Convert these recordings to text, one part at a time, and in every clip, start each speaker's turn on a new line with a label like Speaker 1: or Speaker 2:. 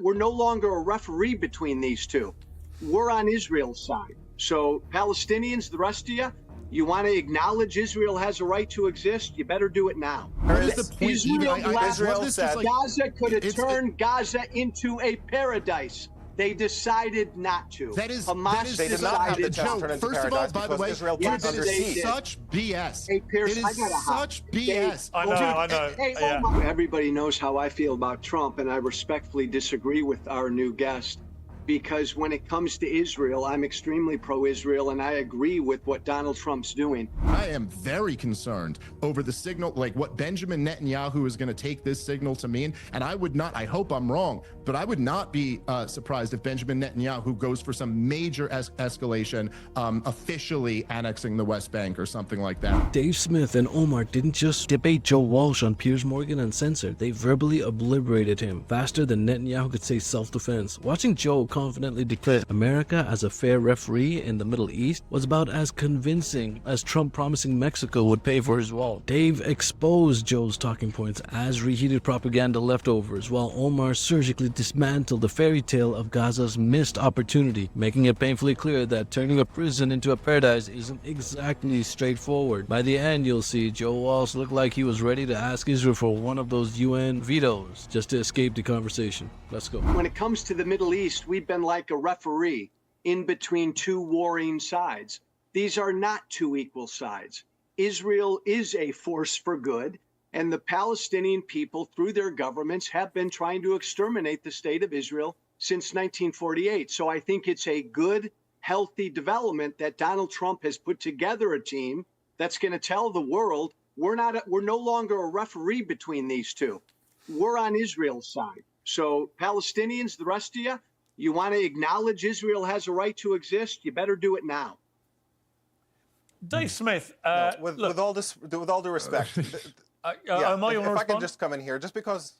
Speaker 1: We're no longer a referee between these two. We're on Israel's side. So Palestinians, the rest of you want to acknowledge Israel has a right to exist, you better do it now.
Speaker 2: What is the point?
Speaker 1: Israel
Speaker 2: said
Speaker 1: Gaza could have turned Gaza into a paradise. They decided not to.
Speaker 2: Hamas
Speaker 3: they did not have the chance to turn into
Speaker 2: first of all,
Speaker 3: paradise
Speaker 2: by the way,
Speaker 3: Israel
Speaker 1: yes,
Speaker 3: under siege.
Speaker 2: such BS.
Speaker 1: Hey, Pierce,
Speaker 2: it
Speaker 1: I
Speaker 2: is
Speaker 1: got a hot.
Speaker 2: such BS.
Speaker 4: I know.
Speaker 1: Hey,
Speaker 4: yeah.
Speaker 1: Everybody knows how I feel about Trump, and I respectfully disagree with our new guest. Because when it comes to Israel, I'm extremely pro-Israel, and I agree with what Donald Trump's doing.
Speaker 2: I am very concerned over the signal, like what Benjamin Netanyahu is going to take this signal to mean. And I would not, I hope I'm wrong, but I would not be surprised if Benjamin Netanyahu goes for some major escalation, officially annexing the West Bank or something like that.
Speaker 5: Dave Smith and Omar didn't just debate Joe Walsh on Piers Morgan Uncensored. They verbally obliterated him faster than Netanyahu could say self-defense. Watching Joe confidently declare America as a fair referee in the Middle East was about as convincing as Trump promising Mexico would pay for his wall. Dave exposed Joe's talking points as reheated propaganda leftovers, while Omar surgically dismantled the fairy tale of Gaza's missed opportunity, making it painfully clear that turning a prison into a paradise isn't exactly straightforward. By the end, you'll see Joe Walsh looked like he was ready to ask Israel for one of those UN vetoes just to escape the conversation. Let's go.
Speaker 1: When it comes to the Middle East, we've been like a referee in between two warring sides. These are not two equal sides. Israel is a force for good, and the Palestinian people, through their governments, have been trying to exterminate the state of Israel since 1948. So I think it's a good, healthy development that Donald Trump has put together a team that's going to tell the world we're no longer a referee between these two. We're on Israel's side. So Palestinians, the rest of you want to acknowledge Israel has a right to exist, you better do it now.
Speaker 4: Dave Smith,
Speaker 3: with all due respect, if I can just come in here, just because,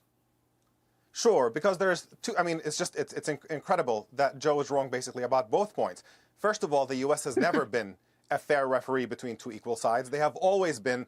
Speaker 3: sure, because there's two. I mean, it's incredible that Joe is wrong basically about both points. First of all, the U.S. has never been a fair referee between two equal sides. They have always been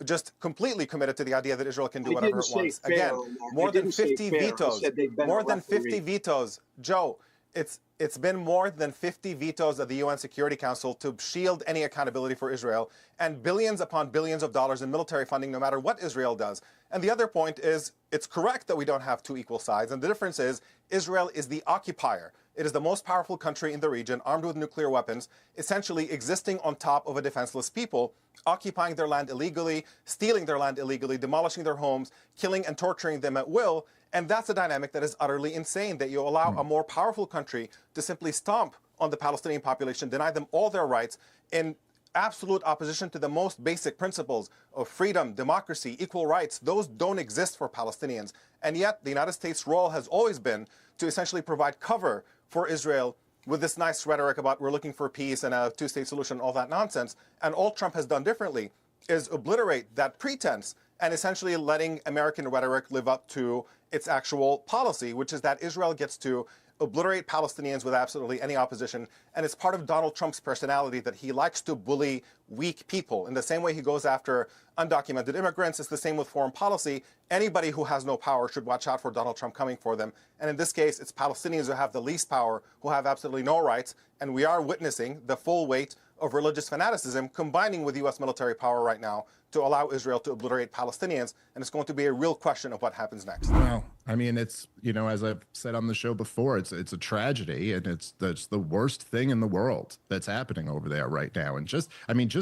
Speaker 3: just completely committed to the idea that Israel can do whatever it wants.
Speaker 1: Fair,
Speaker 3: again, more than 50 vetoes. More than 50 vetoes. Joe, it's been more than 50 vetoes of the UN Security Council to shield any accountability for Israel, and billions upon billions of dollars in military funding no matter what Israel does. And the other point is, it's correct that we don't have two equal sides, and the difference is Israel is the occupier. It is the most powerful country in the region, armed with nuclear weapons, essentially existing on top of a defenseless people, occupying their land illegally, stealing their land illegally, demolishing their homes, killing and torturing them at will. And that's a dynamic that is utterly insane, that you allow a more powerful country to simply stomp on the Palestinian population, deny them all their rights in absolute opposition to the most basic principles of freedom, democracy, equal rights. Those don't exist for Palestinians. And yet the United States' role has always been to essentially provide cover for Israel with this nice rhetoric about we're looking for peace and a two-state solution, all that nonsense. And all Trump has done differently is obliterate that pretense and essentially letting American rhetoric live up to its actual policy, which is that Israel gets to obliterate Palestinians with absolutely any opposition. And it's part of Donald Trump's personality that he likes to bully weak people. In the same way he goes after undocumented immigrants, it's the same with foreign policy. Anybody who has no power should watch out for Donald Trump coming for them. And in this case, it's Palestinians who have the least power, who have absolutely no rights. And we are witnessing the full weight of religious fanaticism combining with U.S. military power right now to allow Israel to obliterate Palestinians. And it's going to be a real question of what happens next.
Speaker 2: Well, I mean, it's, you know, as I've said on the show before, it's a tragedy, and it's the worst thing in the world that's happening over there right now. And just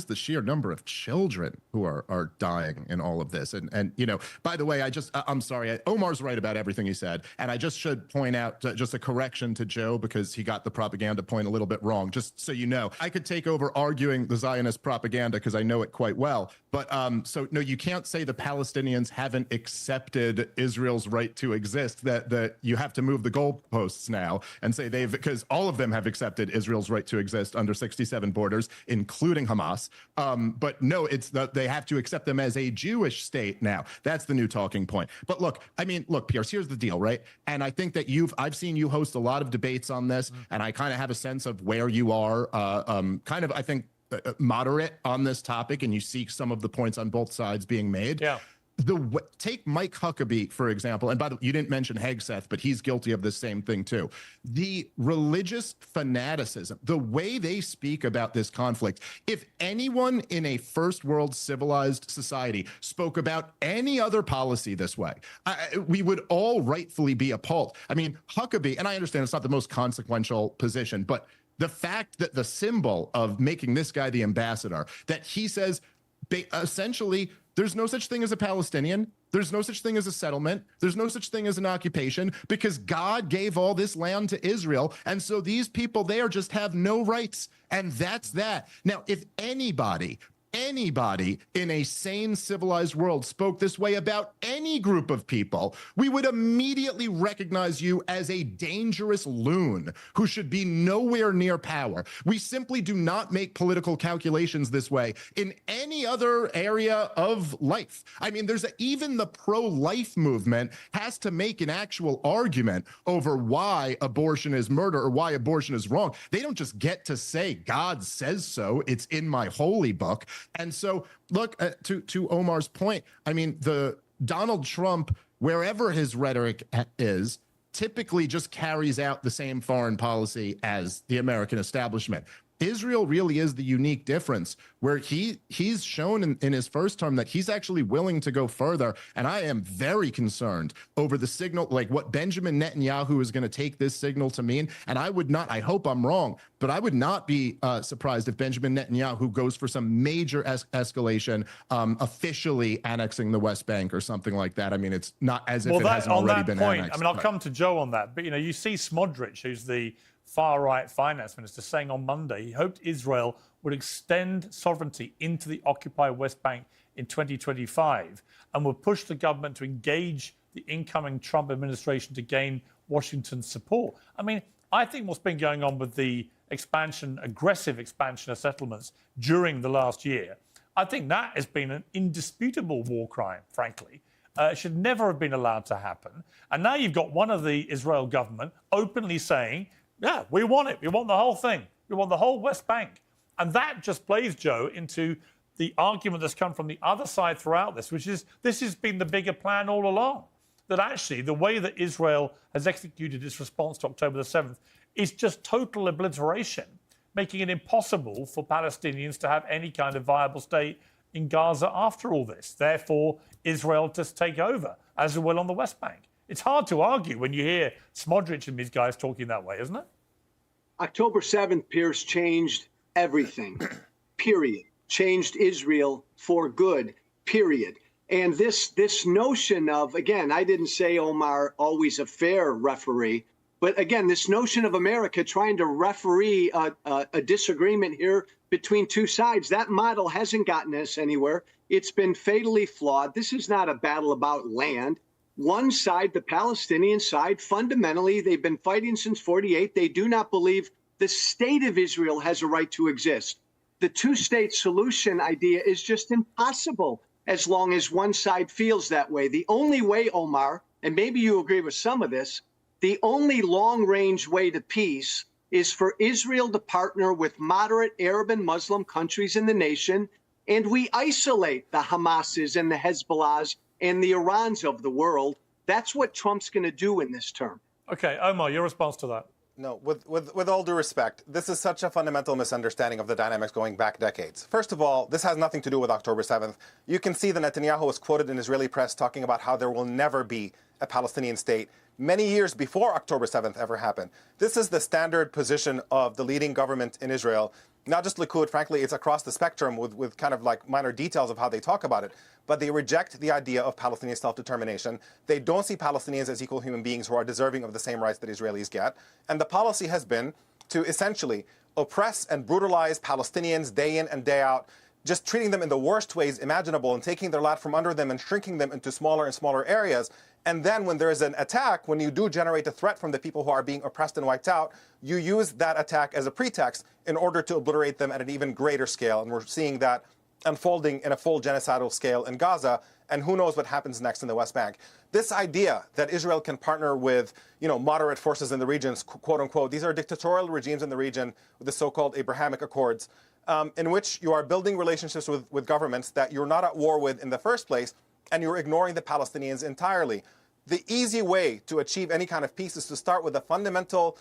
Speaker 2: the sheer number of children who are dying in all of this. And you know, by the way, I'm sorry, Omar's right about everything he said. And I just should point out just a correction to Joe, because he got the propaganda point a little bit wrong. Just so you know, I could take over arguing the Zionist propaganda because I know it quite well. But so no, you can't say the Palestinians haven't accepted Israel's right to exist, that you have to move the goalposts now and say because all of them have accepted Israel's right to exist under 67 borders, including Hamas. But no, it's that they have to accept them as a Jewish state now. That's the new talking point. But look, Pierce, here's the deal, right? And I think that I've seen you host a lot of debates on this, and I kind of have a sense of where you are, I think, moderate on this topic, and you see some of the points on both sides being made.
Speaker 4: Yeah.
Speaker 2: take Mike Huckabee, for example, and by the way, you didn't mention Hegseth, but he's guilty of the same thing too. The religious fanaticism, the way they speak about this conflict, if anyone in a first world civilized society spoke about any other policy this way, we would all rightfully be appalled. I mean, Huckabee, and I understand it's not the most consequential position, but the fact that the symbol of making this guy the ambassador, that he says, essentially, there's no such thing as a Palestinian. There's no such thing as a settlement. There's no such thing as an occupation because God gave all this land to Israel. And so these people there just have no rights. And that's that. Now, if anybody in a sane, civilized world spoke this way about any group of people, we would immediately recognize you as a dangerous loon who should be nowhere near power. We simply do not make political calculations this way in any other area of life. I mean, even the pro-life movement has to make an actual argument over why abortion is murder or why abortion is wrong. They don't just get to say, God says so, it's in my holy book. And so, look, to Omar's point, I mean, the Donald Trump, wherever his rhetoric is, typically just carries out the same foreign policy as the American establishment. Israel really is the unique difference where he's shown in his first term that he's actually willing to go further. And I am very concerned over the signal, like what Benjamin Netanyahu is going to take this signal to mean. And I hope I'm wrong, but I would not be surprised if Benjamin Netanyahu goes for some major escalation, officially annexing the West Bank or something like that. I mean, it's not as if it hasn't already been annexed.
Speaker 4: I mean, I'll come to Joe on that. But, you see Smodrich, who's the far-right finance minister, saying on Monday he hoped Israel would extend sovereignty into the occupied West Bank in 2025 and would push the government to engage the incoming Trump administration to gain Washington's support. I mean, I think what's been going on with the aggressive expansion of settlements during the last year, I think that has been an indisputable war crime, frankly. It should never have been allowed to happen. And now you've got one of the Israel government openly saying, yeah, we want it. We want the whole thing. We want the whole West Bank. And that just plays, Joe, into the argument that's come from the other side throughout this, which is this has been the bigger plan all along. That actually the way that Israel has executed its response to October the 7th is just total obliteration, making it impossible for Palestinians to have any kind of viable state in Gaza after all this. Therefore, Israel just take over, as it will on the West Bank. It's hard to argue when you hear Smodrich and these guys talking that way, isn't it?
Speaker 1: October 7th, Pierce, changed everything, period. Changed Israel for good, period. And this notion of, again, I didn't say Omar always a fair referee, but again, this notion of America trying to referee a disagreement here between two sides, that model hasn't gotten us anywhere. It's been fatally flawed. This is not a battle about land. One side, the Palestinian side, fundamentally, they've been fighting since 48. They do not believe the state of Israel has a right to exist. The two-state solution idea is just impossible as long as one side feels that way. The only way, Omar, and maybe you agree with some of this, the only long-range way to peace is for Israel to partner with moderate Arab and Muslim countries in the nation, and we isolate the Hamases and the Hezbollahs and the Irans of the world. That's what Trump's going to do in this term.
Speaker 4: Okay, Omar, your response to that?
Speaker 3: No, with all due respect, this is such a fundamental misunderstanding of the dynamics going back decades. First of all, this has nothing to do with October 7th. You can see that Netanyahu was quoted in Israeli press talking about how there will never be a Palestinian state many years before October 7th ever happened. This is the standard position of the leading government in Israel. Not just Likud, frankly, it's across the spectrum with kind of like minor details of how they talk about it. But they reject the idea of Palestinian self-determination. They don't see Palestinians as equal human beings who are deserving of the same rights that Israelis get. And the policy has been to essentially oppress and brutalize Palestinians day in and day out, just treating them in the worst ways imaginable and taking their land from under them and shrinking them into smaller and smaller areas. And then when there is an attack, when you do generate a threat from the people who are being oppressed and wiped out, you use that attack as a pretext in order to obliterate them at an even greater scale. And we're seeing that unfolding in a full genocidal scale in Gaza, and who knows what happens next in the West Bank. This idea that Israel can partner with, moderate forces in the regions, quote unquote, these are dictatorial regimes in the region with the so-called Abrahamic Accords, in which you are building relationships with governments that you're not at war with in the first place, and you're ignoring the Palestinians entirely. The easy way to achieve any kind of peace is to start with a fundamental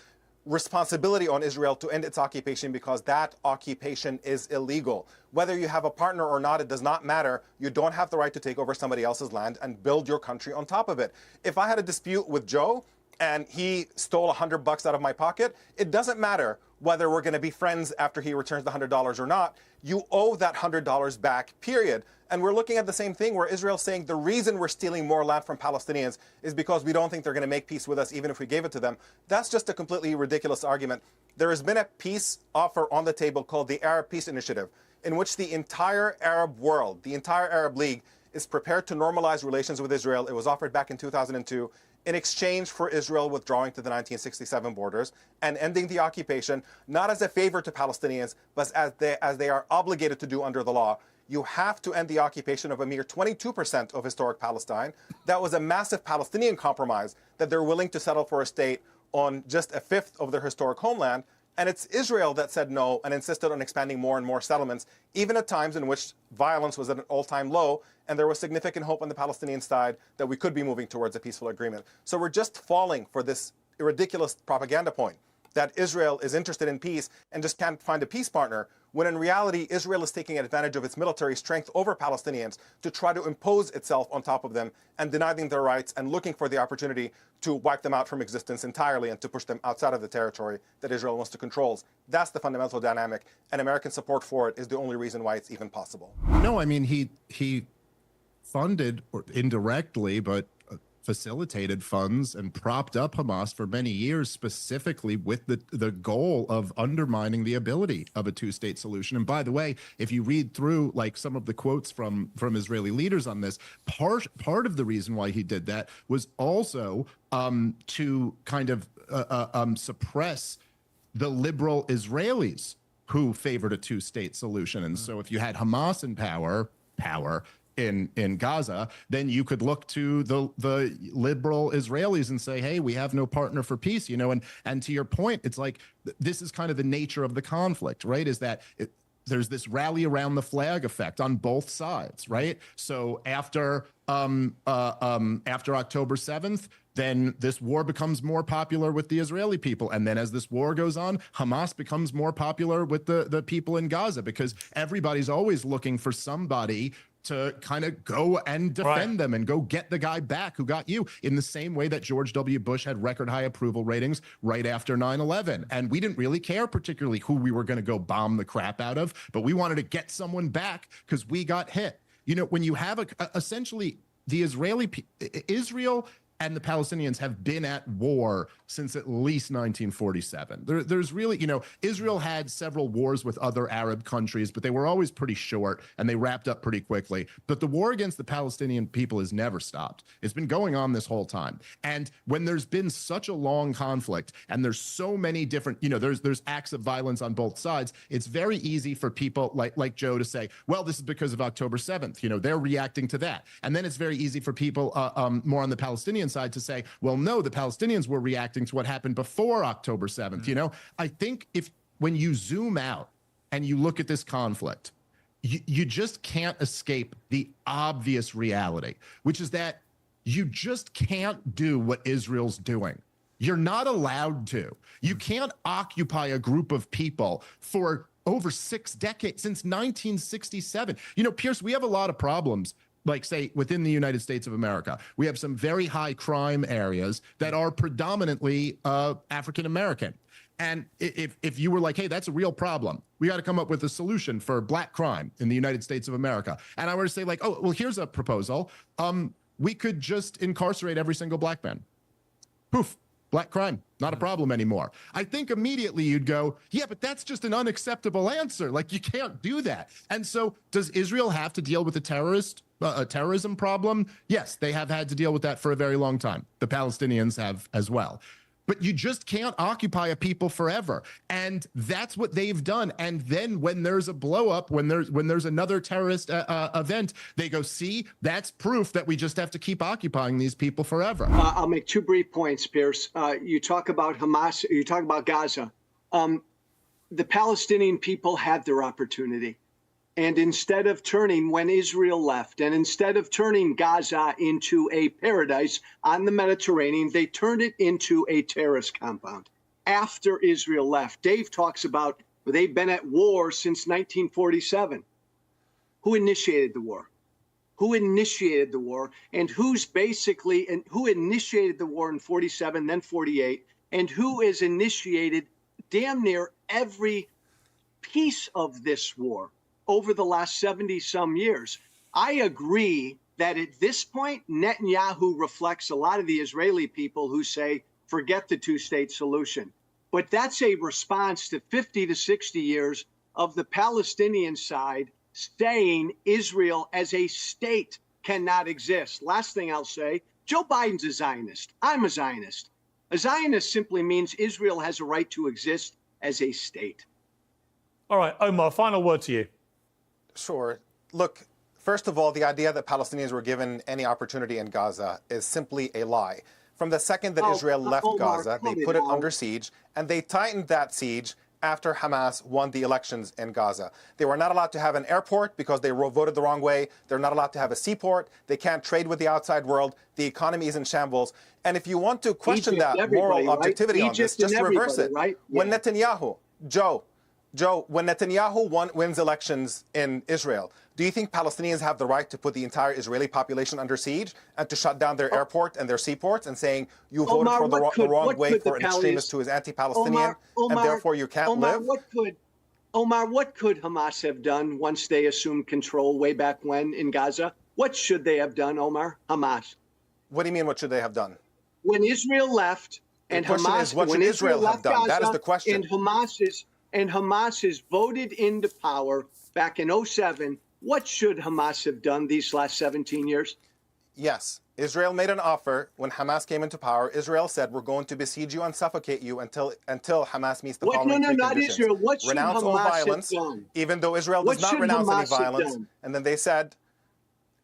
Speaker 3: responsibility on Israel to end its occupation, because that occupation is illegal. Whether you have a partner or not, it does not matter. You don't have the right to take over somebody else's land and build your country on top of it. If I had a dispute with Joe and he stole $100 out of my pocket, it doesn't matter whether we're going to be friends after he returns the $100 or not. You owe that $100 back, period. And we're looking at the same thing where Israel's saying the reason we're stealing more land from Palestinians is because we don't think they're going to make peace with us even if we gave it to them. That's just a completely ridiculous argument. There has been a peace offer on the table called the Arab Peace Initiative, in which the entire Arab world, the entire Arab League, is prepared to normalize relations with Israel. It was offered back in 2002 in exchange for Israel withdrawing to the 1967 borders and ending the occupation, not as a favor to Palestinians, but as they are obligated to do under the law. You have to end the occupation of a mere 22% of historic Palestine. That was a massive Palestinian compromise that they're willing to settle for a state on just a fifth of their historic homeland. And it's Israel that said no and insisted on expanding more and more settlements, even at times in which violence was at an all-time low, and there was significant hope on the Palestinian side that we could be moving towards a peaceful agreement. So we're just falling for this ridiculous propaganda point that Israel is interested in peace and just can't find a peace partner, when in reality, Israel is taking advantage of its military strength over Palestinians to try to impose itself on top of them and deny them their rights and looking for the opportunity to wipe them out from existence entirely and to push them outside of the territory that Israel wants to control. That's the fundamental dynamic, and American support for it is the only reason why it's even possible.
Speaker 2: No, I mean, he funded, or indirectly, but facilitated funds and propped up Hamas for many years, specifically with the goal of undermining the ability of a two-state solution. And by the way, if you read through like some of the quotes from Israeli leaders on this, part of the reason why he did that was also to kind of suppress the liberal Israelis who favored a two-state solution. And so if you had Hamas in power in Gaza, then you could look to the liberal Israelis and say, hey, we have no partner for peace, and to your point, it's like, this is kind of the nature of the conflict, right? Is that there's this rally around the flag effect on both sides, right? So after October 7th, then this war becomes more popular with the Israeli people. And then as this war goes on, Hamas becomes more popular with the people in Gaza, because everybody's always looking for somebody to kind of go and defend them and go get the guy back who got you, in the same way that George W. Bush had record high approval ratings right after 9/11. And we didn't really care particularly who we were going to go bomb the crap out of, but we wanted to get someone back because we got hit. When you have essentially the Israel and the Palestinians have been at war since at least 1947. There's really, Israel had several wars with other Arab countries, but they were always pretty short and they wrapped up pretty quickly. But the war against the Palestinian people has never stopped. It's been going on this whole time. And when there's been such a long conflict and there's so many different, there's acts of violence on both sides, it's very easy for people like Joe to say, well, this is because of October 7th. They're reacting to that. And then it's very easy for people more on the Palestinian side to say, well, no, the Palestinians were reacting to what happened before October 7th. I think when you zoom out and you look at this conflict, you just can't escape the obvious reality, which is that you just can't do what Israel's doing. You're not allowed to. You can't occupy a group of people for over 6 decades, since 1967. Pierce, we have a lot of problems, like, say, within the United States of America. We have some very high crime areas that are predominantly African-American. And if you were like, hey, that's a real problem, we got to come up with a solution for black crime in the United States of America. And I were to say, like, oh, well, here's a proposal. We could just incarcerate every single black man. Poof. Black crime, not a problem anymore. I think immediately you'd go, yeah, but that's just an unacceptable answer. Like, you can't do that. And so does Israel have to deal with a terrorism problem? Yes, they have had to deal with that for a very long time. The Palestinians have as well. But you just can't occupy a people forever. And that's what they've done. And then when there's a blow up, when there's another terrorist event, they go, see, that's proof that we just have to keep occupying these people forever.
Speaker 1: I'll make 2 brief points, Pierce. You talk about Hamas, you talk about Gaza. The Palestinian people had their opportunity. And instead of turning, when Israel left, and instead of turning Gaza into a paradise on the Mediterranean, they turned it into a terrorist compound. After Israel left, Dave talks about they've been at war since 1947. Who initiated the war? Who initiated the war? And who initiated the war in 47, then 48, and who has initiated damn near every piece of this war over the last 70-some years? I agree that at this point, Netanyahu reflects a lot of the Israeli people who say, forget the two-state solution. But that's a response to 50 to 60 years of the Palestinian side saying Israel as a state cannot exist. Last thing I'll say, Joe Biden's a Zionist. I'm a Zionist. A Zionist simply means Israel has a right to exist as a state.
Speaker 4: All right, Omar, final word to you.
Speaker 3: Sure. Look, first of all, the idea that Palestinians were given any opportunity in Gaza is simply a lie. From the second that Israel left Gaza, they put it under siege, and they tightened that siege after Hamas won the elections in Gaza. They were not allowed to have an airport because they voted the wrong way. They're not allowed to have a seaport. They can't trade with the outside world. The economy is in shambles. And if you want to question that moral objectivity on this, just reverse it.
Speaker 1: Right? Yeah.
Speaker 3: When Netanyahu, Joe, when Netanyahu wins elections in Israel, do you think Palestinians have the right to put the entire Israeli population under siege and to shut down their airport and their seaports and saying you voted for the wrong way for an extremist who is anti-Palestinian and therefore you can't live?
Speaker 1: Omar, what could Hamas have done once they assumed control way back when in Gaza? What should they have done, Omar? Hamas.
Speaker 3: What do you mean, what should they have done?
Speaker 1: When Israel left and Hamas,
Speaker 3: what should Israel have done? That is the question.
Speaker 1: And Hamas is voted into power back in 2007. What should Hamas have done these last 17 years?
Speaker 3: Yes. Israel made an offer when Hamas came into power. Israel said, we're going to besiege you and suffocate you until Hamas meets the following three conditions.
Speaker 1: Israel. What should
Speaker 3: renounce all violence, even though Israel does not renounce any violence. And then they said,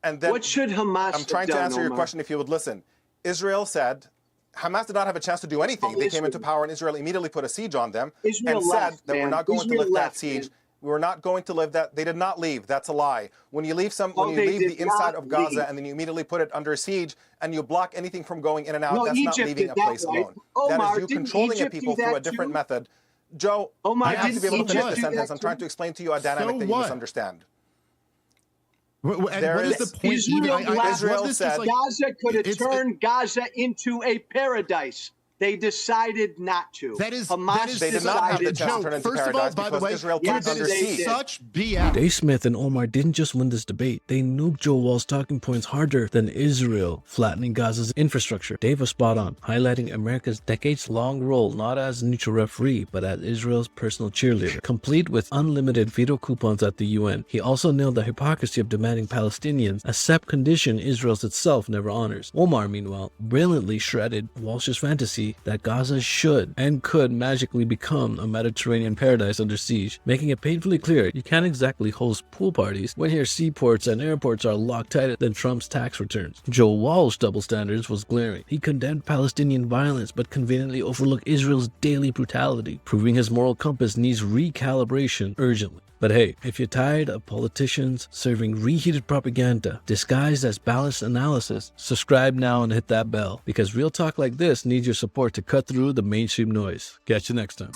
Speaker 3: and then
Speaker 1: what should Hamas have done?
Speaker 3: I'm trying to answer your question if you would listen. Israel said, Hamas did not have a chance to do anything. They came into power and Israel immediately put a siege on them and said that we're not going to lift that siege. We were not going to live that. They did not leave. That's a lie. When you leave the inside of Gaza and then you immediately put it under siege and you block anything from going in and out, that's not leaving a place alone. That is you controlling a people through a different method. Joe, I have to be able to finish the sentence. I'm trying to explain to you a dynamic that you misunderstand.
Speaker 2: What is the point?
Speaker 1: Israel said Gaza could have turned Gaza into a paradise. They decided not to.
Speaker 2: They did
Speaker 3: not have the chance to turn into paradise because Israel put it under siege.
Speaker 2: Such BS.
Speaker 5: Dave Smith and Omar didn't just win this debate. They nuked Joe Walsh's talking points harder than Israel, flattening Gaza's infrastructure. Dave was spot on, highlighting America's decades-long role not as a neutral referee, but as Israel's personal cheerleader, complete with unlimited veto coupons at the UN. He also nailed the hypocrisy of demanding Palestinians accept condition Israel itself never honors. Omar, meanwhile, brilliantly shredded Walsh's fantasy that Gaza should and could magically become a Mediterranean paradise under siege, making it painfully clear you can't exactly host pool parties when your seaports and airports are locked tighter than Trump's tax returns. Joe Walsh's double standards was glaring. He condemned Palestinian violence but conveniently overlooked Israel's daily brutality, proving his moral compass needs recalibration urgently. But hey, if you're tired of politicians serving reheated propaganda disguised as balanced analysis, subscribe now and hit that bell, because real talk like this needs your support to cut through the mainstream noise. Catch you next time.